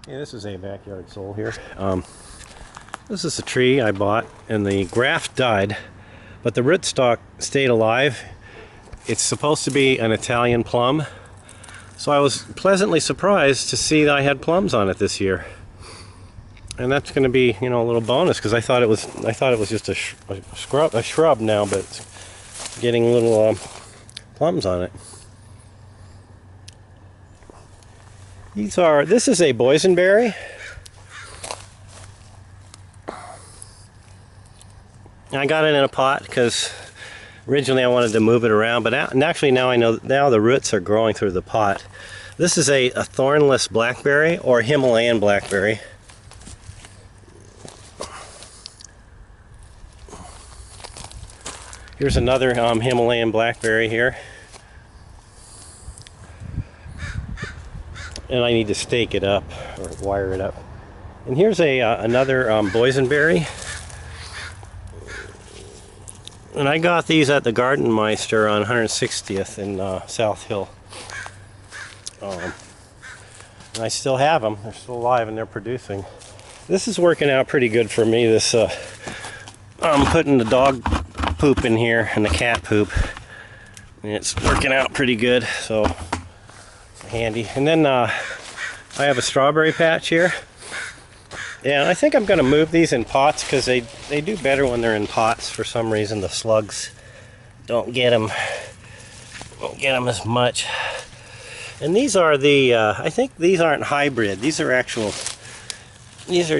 Hey, this is Abackyard Soul here. This is a tree I bought, and the graft died, but the rootstock stayed alive. It's supposed to be an Italian plum, so I was pleasantly surprised to see that I had plums on it this year. And that's going to be, a little bonus, because I thought it was just a shrub now, but it's getting little plums on it. This is a Boysenberry. I got it in a pot because originally I wanted to move it around, but actually now I know the roots are growing through the pot. This is a Thornless Blackberry or Himalayan Blackberry. Here's another Himalayan Blackberry here. And I need to stake it up or wire it up. And here's another Boysenberry. And I got these at the Gardenmeister on 160th in South Hill. And I still have them. They're still alive and they're producing. This is working out pretty good for me. I'm putting the dog poop in here and the cat poop. And it's working out pretty good. So handy. And then I have a strawberry patch here, and I think I'm going to move these in pots because they do better when they're in pots. For some reason the slugs don't get them as much. And these are I think these aren't hybrid, these are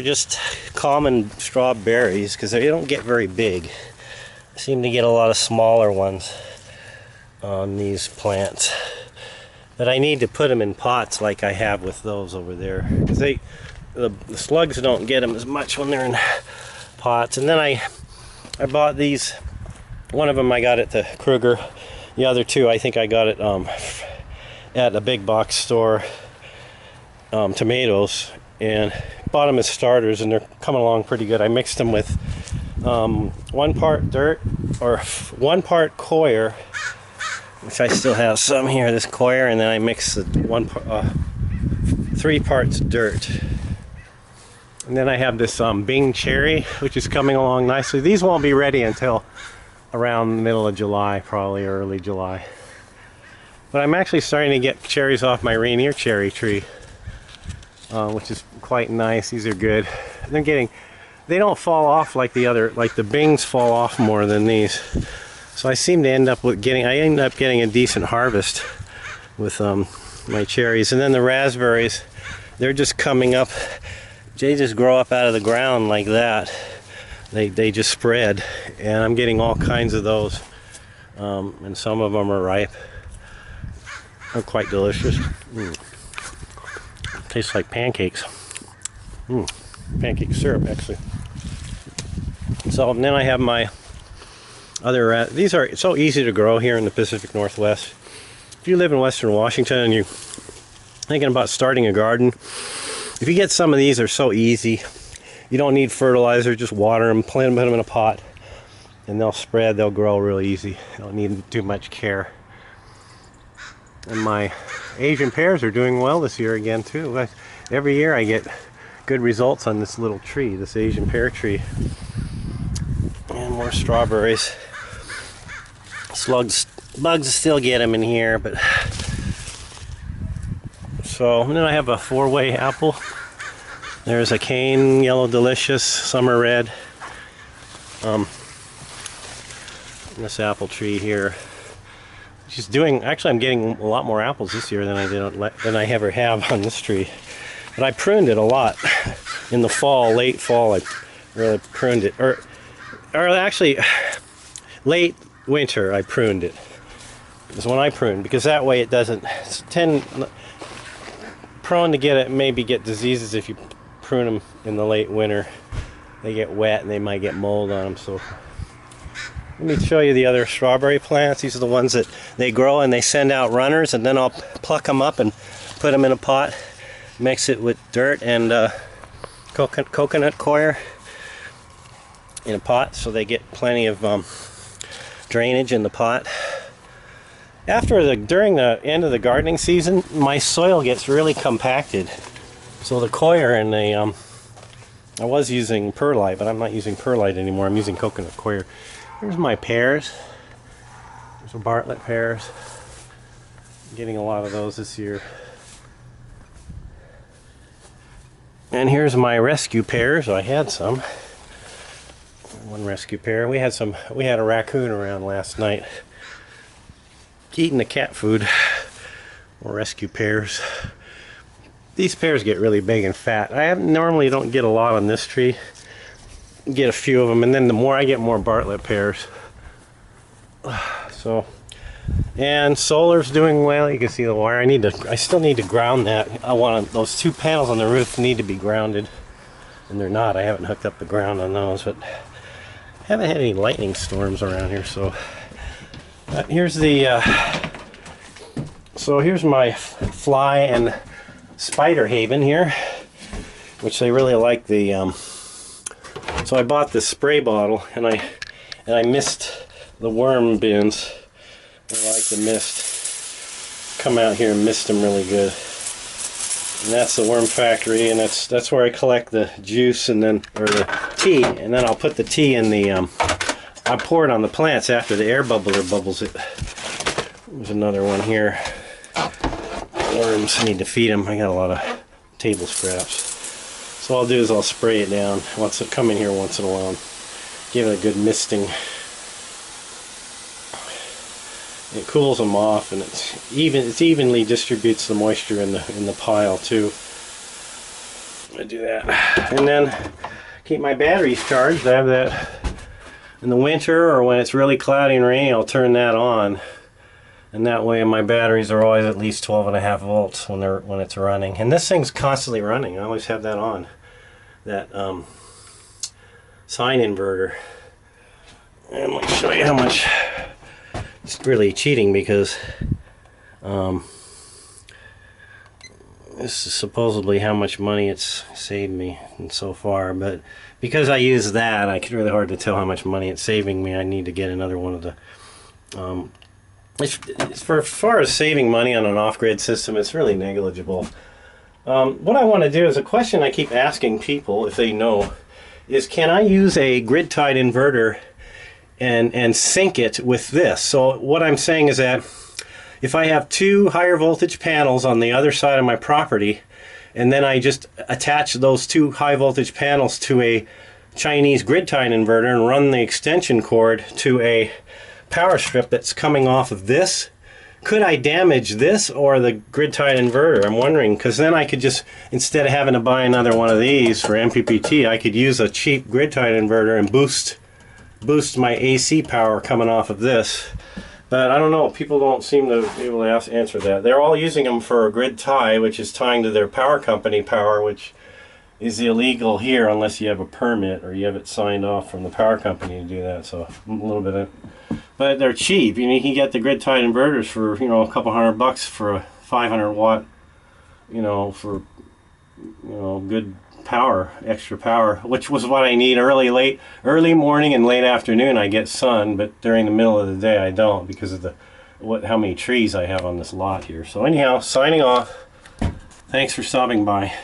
just common strawberries because they don't get very big. I seem to get a lot of smaller ones on these plants. But I need to put them in pots like I have with those over there, because the slugs don't get them as much when they're in pots. And then I bought these. One of them I got at the Kruger. The other two I think I got it at a big box store. Tomatoes, and bought them as starters, and they're coming along pretty good. I mixed them with 1 part dirt or 1 part coir, which I still have some here, this coir, and then I mix the 3 parts dirt. And then I have this Bing cherry, which is coming along nicely. These won't be ready until around the middle of July, probably early July. But I'm actually starting to get cherries off my Rainier cherry tree, which is quite nice. These are good. They don't fall off like the Bings fall off more than these. So I seem to end up getting a decent harvest with my cherries. And then the raspberries, they're just coming up. They just grow up out of the ground like that. They just spread, and I'm getting all kinds of those. And some of them are ripe. They're quite delicious. Tastes like pancakes. Pancake syrup, actually. So and then I have my other, these are so easy to grow here in the Pacific Northwest. If you live in Western Washington and you're thinking about starting a garden, if you get some of these, they're so easy. You don't need fertilizer, just water them, put them in a pot, and they'll spread, they'll grow real easy. They don't need too much care. And my Asian pears are doing well this year again too. Every year I get good results on this little tree, this Asian pear tree. And more strawberries. Bugs still get them in here, but so. And then I have a 4-way apple. There's a cane, yellow delicious, summer red. This apple tree here. Actually I'm getting a lot more apples this year than I ever have on this tree. But I pruned it a lot in the fall, late fall. I really pruned it, or actually late winter I pruned it. Is when I prune, because that way it doesn't prone to maybe get diseases if you prune them in the late winter. They get wet and they might get mold on them. So let me show you the other strawberry plants. These are the ones that they grow and they send out runners, and then I'll pluck them up and put them in a pot, mix it with dirt and coconut coir in a pot, so they get plenty of drainage in the pot. During the end of the gardening season, my soil gets really compacted, So the coir and the I was using perlite, but I'm not using perlite anymore. I'm using coconut coir. Here's my pears. There's some Bartlett pears. I'm getting a lot of those this year. And here's my rescue pears. I had some. One rescue pear. We had a raccoon around last night eating the cat food. More rescue pears. These pears get really big and fat. I normally don't get a lot on this tree. Get a few of them, and then the more I get, more Bartlett pears. So, and solar's doing well. You can see the wire. I still need to ground that. Those two panels on the roof need to be grounded, and they're not. I haven't hooked up the ground on those, but haven't had any lightning storms around here. So, here's my fly and spider haven here, which they really like. So I bought this spray bottle, and I missed the worm bins. I like the mist. Come out here and mist them really good. And that's the worm factory, and that's where I collect the juice or the tea, and then I'll put the tea in I pour it on the plants after the air bubbler bubbles it. There's another one here. Worms, I need to feed them. I got a lot of table scraps. So all I'll do is I'll spray it down. Come in here once in a while and give it a good misting. It cools them off, and it evenly distributes the moisture in the pile too. I do that, and then keep my batteries charged. I have that in the winter, or when it's really cloudy and rainy, I'll turn that on. And that way my batteries are always at least 12.5 volts when it's running. And this thing's constantly running. I always have that on. That sine inverter. And let me show you how much. It's really cheating because this is supposedly how much money it's saved me so far. But because I use that, it's really hard to tell how much money it's saving me. I need to get another one of the for as far as saving money on an off-grid system, it's really negligible. What I want to do is a question I keep asking people, if they know, is can I use a grid-tied inverter and sync it with this? So what I'm saying is that if I have two higher voltage panels on the other side of my property, and then I just attach those two high voltage panels to a Chinese grid-tied inverter and run the extension cord to a power strip that's coming off of this, could I damage this or the grid-tied inverter? I'm wondering, because then I could just, instead of having to buy another one of these for MPPT, I could use a cheap grid-tied inverter and boost my AC power coming off of this. But I don't know, people don't seem to be able to answer that. They're all using them for a grid tie, which is tying to their power company power, which is illegal here unless you have a permit or you have it signed off from the power company to do that. So a little bit of, but they're cheap. You can get the grid tied inverters for a couple $100 for a 500 watt, for good power, extra power, which was what I need early morning and late afternoon. I get sun, but during the middle of the day I don't because of how many trees I have on this lot here. So anyhow, signing off. Thanks for stopping by.